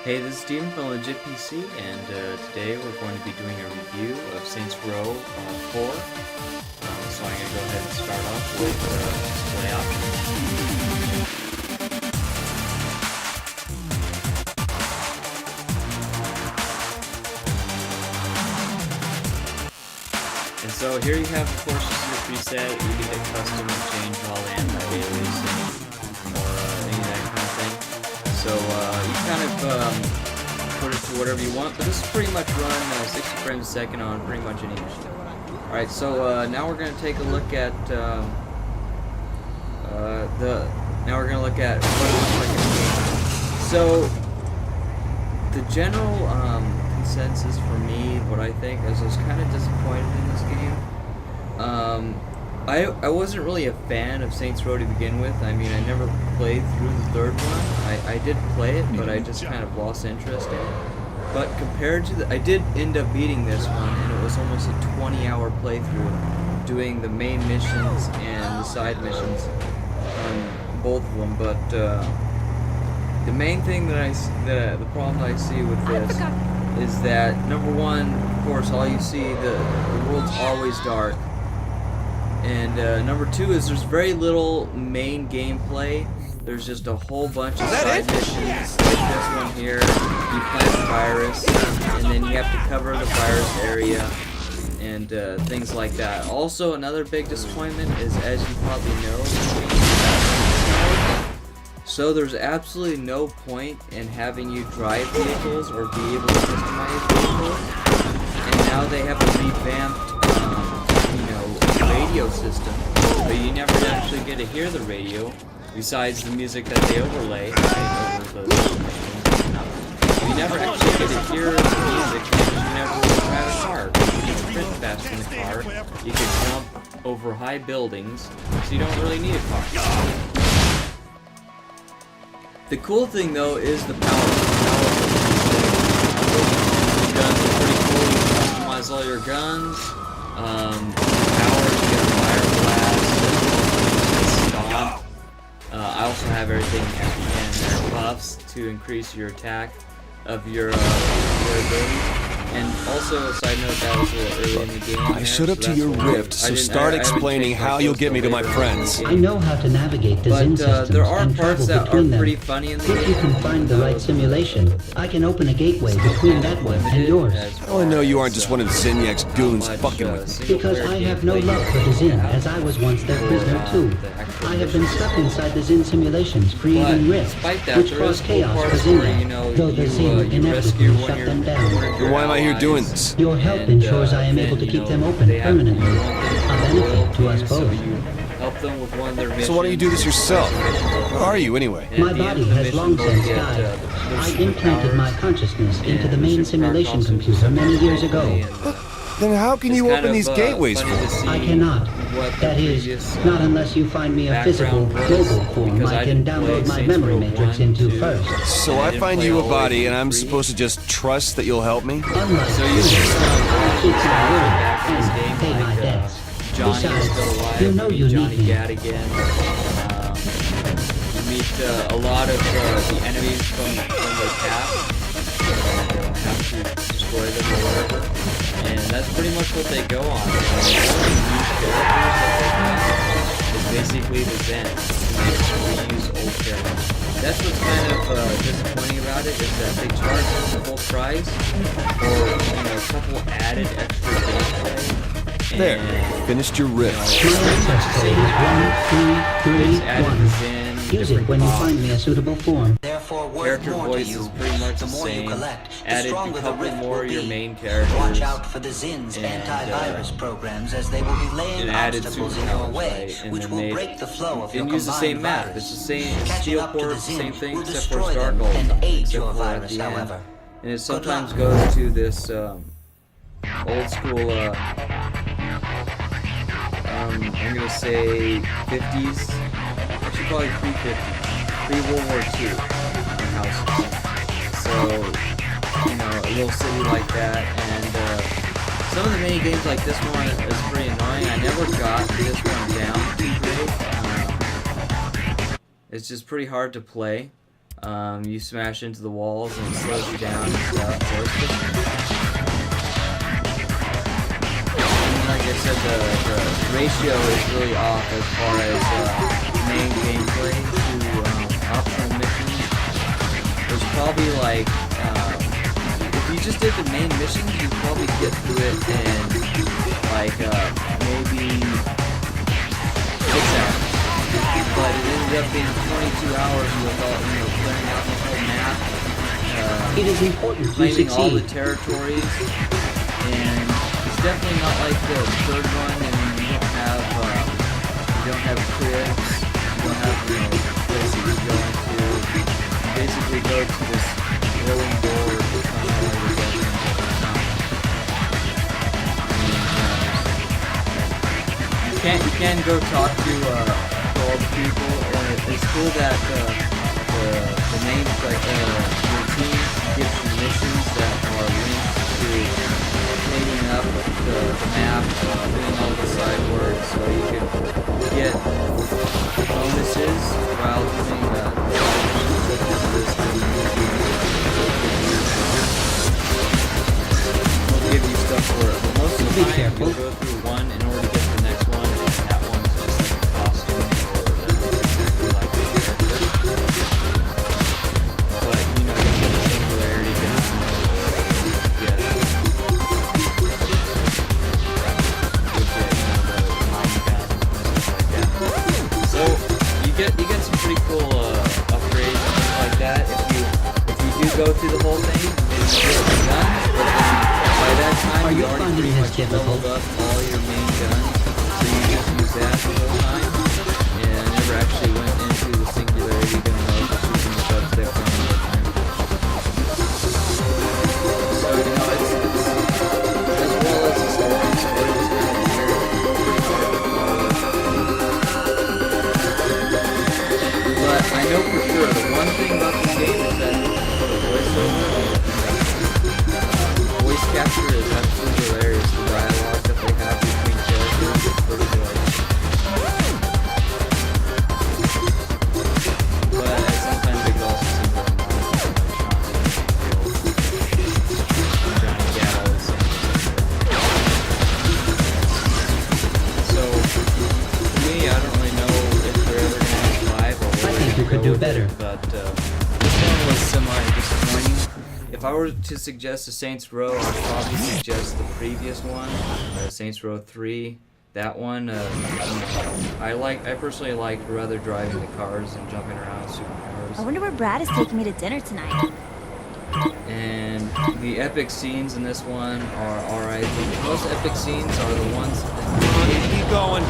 Hey, this is Steven from Legit PC, and today we're going to be doing a review of Saints Row 4. So I'm going to go ahead and start off with display options. And so here you have, of course, just your preset. You can hit custom and change all in, like aliasing or any of that kind of thing. So you kind of put it to whatever you want, but this is pretty much run 60 frames a second on pretty much any machine. Alright, so now we're going to take a look at now we're going to look at what it looks like in the game. So the general consensus for me, what I think, is I was kind of disappointed in this game. I wasn't really a fan of Saints Row to begin with. I mean, I never played through the third one. I did play it, but I just kind of lost interest in it. But compared to I did end up beating this one, and it was almost a 20-hour playthrough, doing the main missions and the side missions, both of them. But the main thing that the problem I see with this is that, number one, of course, all you see, the world's always dark. And number two is there's very little main gameplay. There's just a whole bunch of side missions, like this one here. You plant the virus, and then you have to cover the virus area, and things like that. Also, another big disappointment is, as you probably know, so there's absolutely no point in having you drive vehicles or be able to customize vehicles. And now they have a revamped radio system, but you never actually get to hear the radio besides the music that they overlay over the you never actually get to hear the music because you never drive a car. You can sprint fast in the car, you can jump over high buildings, so you don't really need a car. The cool thing though is the power. The guns are pretty cool. You can customize all your guns. Power, you get a fire blast, stomp. I also have everything at the end there, buffs to increase your attack of your abilities. And also, a side note, that was a little early in the game. I showed up to your rift, so start explaining how you'll get me to my friends. I know how to navigate the Zin systems there are and parts travel that between are them. pretty funny in the game. If you can find the right simulation, I can open a gateway between that one and yours. I want to know you aren't just one of Zinniak's goons fucking with me. Because I have no love for the Zin, as I was once their prisoner too. I have been stuck inside the Zin simulations, creating rifts, which cause chaos for Zinniak, though the Zin inevitably shut them down. Then why am I here doing this? Your help ensures I am able to keep them open permanently, a benefit to us both. So why don't you do this yourself? Where are you anyway? My body has long since died. I implanted my consciousness into the main simulation computer many years ago. Then how can you open these gateways for me? I cannot. That is, not unless you find me a physical, global form I can download my memory matrix into first. So I find you a body and I'm supposed to just trust that you'll help me? Unlike you, I keep my word and pay my debts. Besides, you know you need me. You meet a lot of the enemies from the cap. Have to destroy them or whatever. And that's pretty much what they go on. The only new characters that they have is basically the Zen. They just reuse old characters. That's what's kind of disappointing about it, is that they charge the full price for a couple added extra gameplay. There, finished your rift. My access code is 1331. Use it when you find me a suitable form. Character voice is pretty much the same. Added a couple more of your main characters. Watch out for the Zin's antivirus programs, as they will be laying obstacles in your way, which will break the flow of your use the same combined map. It's the virus. same Catching steel up to the port, Zin same thing, will except for it's destroy dark them all the and time, aid except your for at virus, the end. however. And it sometimes goes to this old school, I'm gonna say 50s, actually probably pre-50s, pre-World War II houses. So, a little city like that, and some of the mini games like this one is pretty annoying. I never got this one down too great. It's just pretty hard to play. You smash into the walls and it slows you down and stuff. So it's just, and like I said, the ratio is really off as far as main gameplay to optional missions. There's probably like, if you just did the main missions, you'd probably get through it in like maybe 6 hours. But it ended up being 22 hours with all, clearing out the whole map, it is important to claiming all the succeed. territories, and it's definitely not like the third one, and you don't have cribs, you don't have, places you go into. You basically go to this rolling door to come out of the dungeon. You can go talk to all the people, and it's cool that the names, like your team gives you missions that are linked to cleaning up the map, doing all the side work, so you can get bonuses while doing the such as this. We'll give you stuff for it, but most of the time you'll go through one in order to get to the next one, and that one's just like a costume or like a character. But you get the singularity gun, you get the mine gun and stuff like that. So you get some pretty cool upgrades and things like that if you do go through the whole thing. It's just the guns, but then by that time you already pretty much leveled up all your main guns, so you just use that the whole time. And I never actually went into the singularity gun, I was just using the substick gun all the time. So it's as well as the story is kind of weird. But I know for sure the one thing about this game is that the voice capture is absolutely hilarious. The dialogue that they have between characters is pretty good. But sometimes it can also seem very monotonous. So, for me, I don't really know if they're ever going to have 5 or I think you could do better. But this one was semi-disappointing. If I were to suggest a Saints Row, I'd probably suggest the previous one, Saints Row 3. That one, I personally liked rather driving the cars and jumping around supercars. I wonder where Brad is taking me to dinner tonight. And the epic scenes in this one are alright. The most epic scenes are the ones Keep going.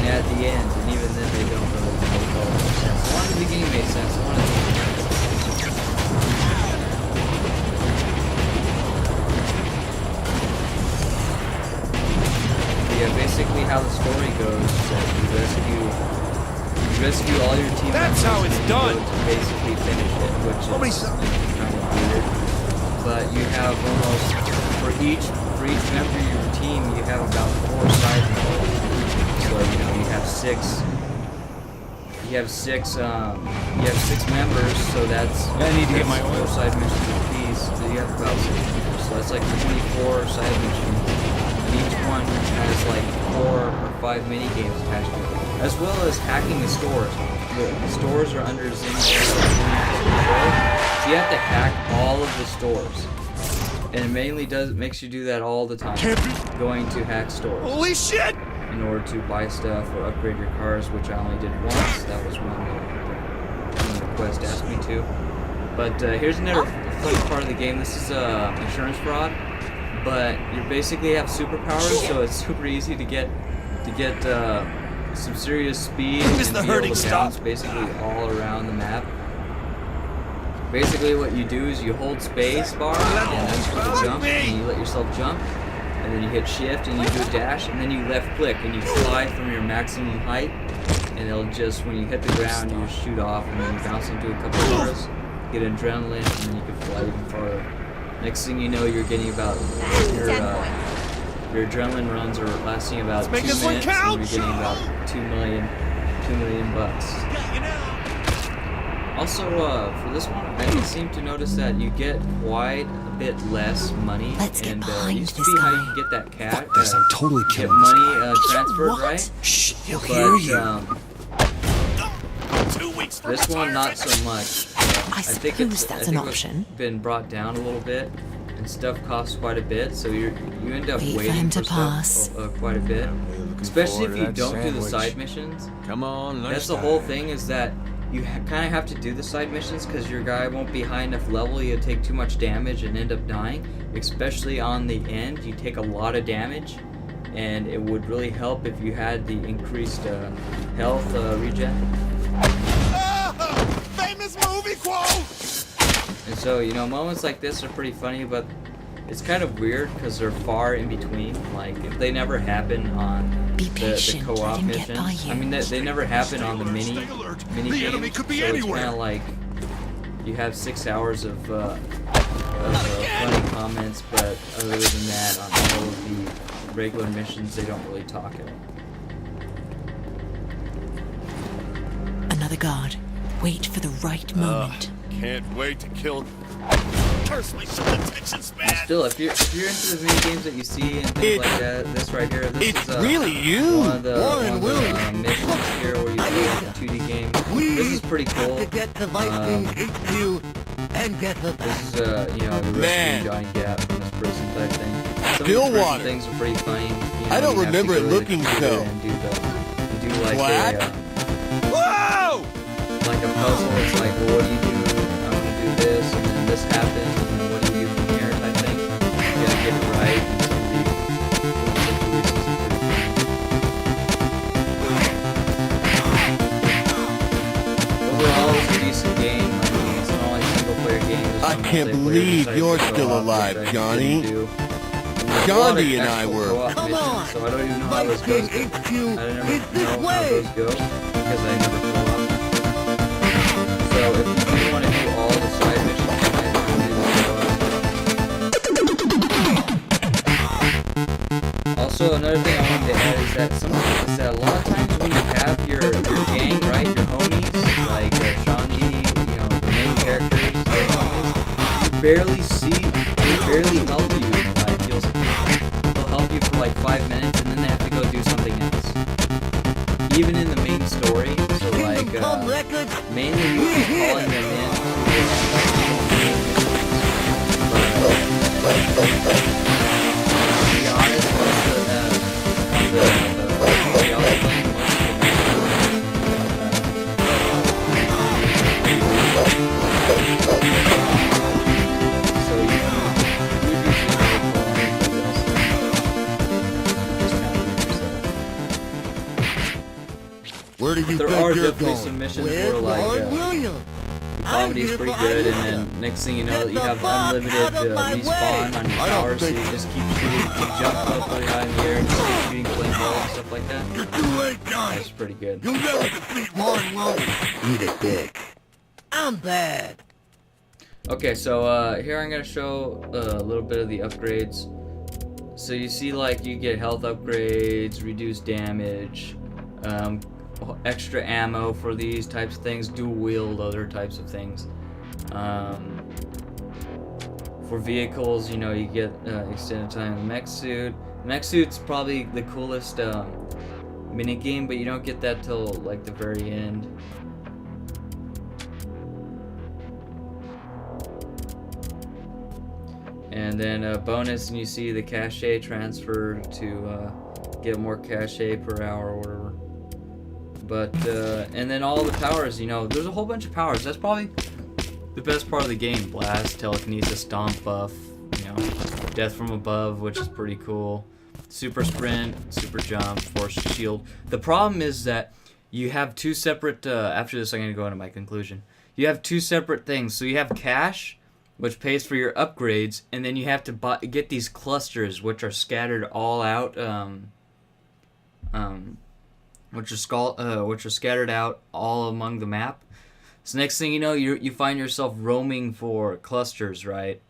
and at the end, and even then they don't really make all that sense. The one at the beginning made sense. The one at the end made sense. Yeah, basically how the story goes is that you rescue all your team members. That's how it's and done. you go to basically finish it, which is kind of weird. But you have almost for each member of your team, you have about 4 side missions. So you have 6. You have 6 members, so that's I need to get my 4 side missions apiece. So you have about 6 members. So that's like 24 side missions. Each one has like 4 or 5 mini games attached to it, as well as hacking the stores. The stores are under Zenimax control, so you have to hack all of the stores, and it mainly makes you do that all the time. Going to hack stores. Holy shit! In order to buy stuff or upgrade your cars, which I only did once. That was when the quest asked me to. But here's another fun part of the game. This is insurance fraud. But you basically have superpowers, so it's super easy to get some serious speed and be able to bounce basically all around the map. Basically, what you do is you hold space bar, and that's for the jump, and you let yourself jump, and then you hit shift and you do a dash, and then you left click and you fly from your maximum height, and it'll just when you hit the ground you just shoot off, and then you bounce into a couple of bars, get adrenaline, and then you can fly even farther. Next thing you know, you're getting about your adrenaline runs are lasting about 2 minutes, and you're getting about $2 million bucks. Also, for this one, I seem to notice that you get quite a bit less money. Let's get and behind used to this be how guy. you can get that cat. Fuck this, I'm totally get killing this money guy. transferred, What? right? Shh, he'll But hear you. this one, not so much. I think suppose that's an option. It's been brought down a little bit, and stuff costs quite a bit, so you end up Wait for waiting him to for pass. stuff quite a bit. Especially if you don't do the side missions. Come on, That's the whole thing, is that you kind of have to do the side missions because your guy won't be high enough level. You take too much damage and end up dying. Especially on the end, you take a lot of damage, and it would really help if you had the increased health regen. Famous movie quote! And so, you know, moments like this are pretty funny, but it's kind of weird because they're far in between. Like, they never happen on Be the patient, let co-op him get missions. by you. I mean, they never happen on the mini games. So it's kind of like you have 6 hours of funny comments, but other than that, on all of the regular missions, they don't really talk at all. Another guard. Wait for the right moment. Can't wait to kill. Curse my attention span. Still, if you're into the mini games that you see and things like that, this right here, this is really you, one of the missions here where you do like a 2D game. This is pretty cool. This is you know, the rescue Johnny Gap from this prison type thing. Some Still of the prison water. things are pretty funny. You know, I don't you have to remember go it to the looking computer so. and do like Black? a puzzle. It's like, well, what do you do? I'm gonna do this, and then this happens, and then what do you do from here type thing. You gotta get it right. And some of the situations are pretty overall, it's a decent game. I mean, it's not only a single player game. There's I some can't multiplayer believe type you're of still co-op, alive, which I Johnny. didn't do. And there's a lot of Gandhi and I actual were. co-op missions, so I don't even know how those goes. I never know how those go because I never co-op. So if you want to do all the side missions, also another thing I wanted to add is that is that a lot of times when you have your gang, right, your homies, like Shanji, you know, the main characters, their homies, you barely help you. Like they'll help you for like 5 minutes, and then they have to go do something else. Even in the main story, so like mainly you be calling them in. To be honest, most of the so you Where do you there think are you're definitely going? some missions where like the comedy's pretty good, and then next thing you know, you have unlimited respawn on your tower, so you just keep shooting, keep jumping up really high in the air, and just keep shooting flame balls and stuff like that. You're too late, Johnny. That's pretty good. You'll never defeat Marty, will you? Eat it, dick. I'm bad. Okay, so here I'm gonna show a little bit of the upgrades. So you see, like, you get health upgrades, reduced damage, extra ammo for these types of things, dual wield, other types of things. For vehicles, you know, you get extended time in the mech suit. Mech suit's probably the coolest mini game, but you don't get that till like the very end. And then a bonus, and you see the cachet transfer to get more cachet per hour or whatever. But and then all the powers, you know, there's a whole bunch of powers. That's probably the best part of the game. Blast, telekinesis, stomp buff, you know, death from above, which is pretty cool. Super sprint, super jump, force shield. The problem is that you have two separate, after this I'm going to go into my conclusion. You have two separate things. So you have cash, which pays for your upgrades, and then you have to get these clusters, which are scattered all out, which are scattered out all among the map. So next thing you know, you find yourself roaming for clusters, right?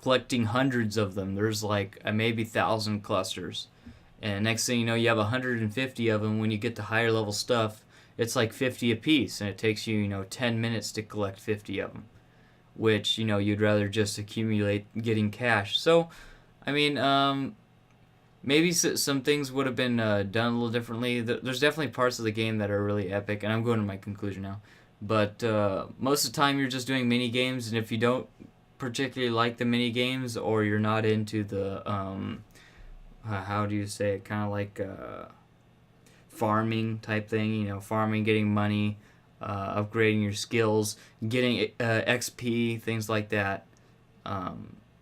Collecting hundreds of them. There's like maybe 1,000 clusters, and next thing you know, you have 150 of them when you get to higher level stuff, it's like 50 apiece, and it takes you, 10 minutes to collect 50 of them, which, you'd rather just accumulate getting cash. So, I mean, maybe some things would have been done a little differently. There's definitely parts of the game that are really epic, and I'm going to my conclusion now. But most of the time, you're just doing mini games, and if you don't particularly like the mini games, or you're not into the how do you say it, kind of like farming type thing, farming, getting money, upgrading your skills, getting XP, things like that,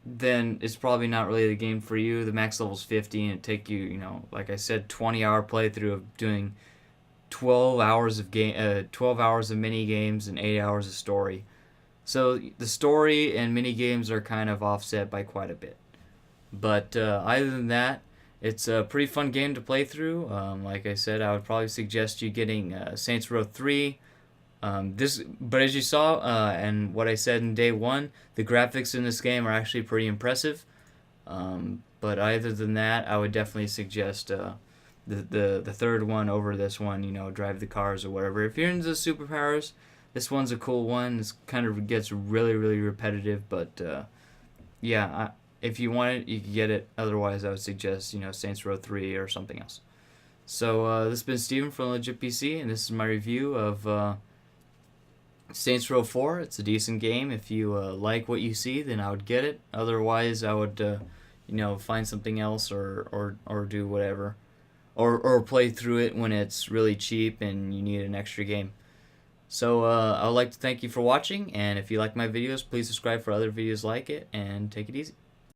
then it's probably not really the game for you. The max level's 50, and it take you, like I said, 20-hour playthrough of doing 12 hours of 12 hours of mini games and 8 hours of story. So the story and mini games are kind of offset by quite a bit. But other than that, it's a pretty fun game to play through. Like I said, I would probably suggest you getting Saints Row 3. But as you saw, and what I said in day one, the graphics in this game are actually pretty impressive. But other than that, I would definitely suggest the third one over this one. Drive the cars or whatever. If you're into superpowers, this one's a cool one. It kind of gets really, really repetitive, but yeah, if you want it, you can get it. Otherwise, I would suggest Saints Row 3 or something else. So this has been Steven from Legit PC, and this is my review of Saints Row 4. It's a decent game. If you like what you see, then I would get it. Otherwise, I would find something else or do whatever, or play through it when it's really cheap and you need an extra game. So I would like to thank you for watching, and if you like my videos, please subscribe for other videos like it, and take it easy.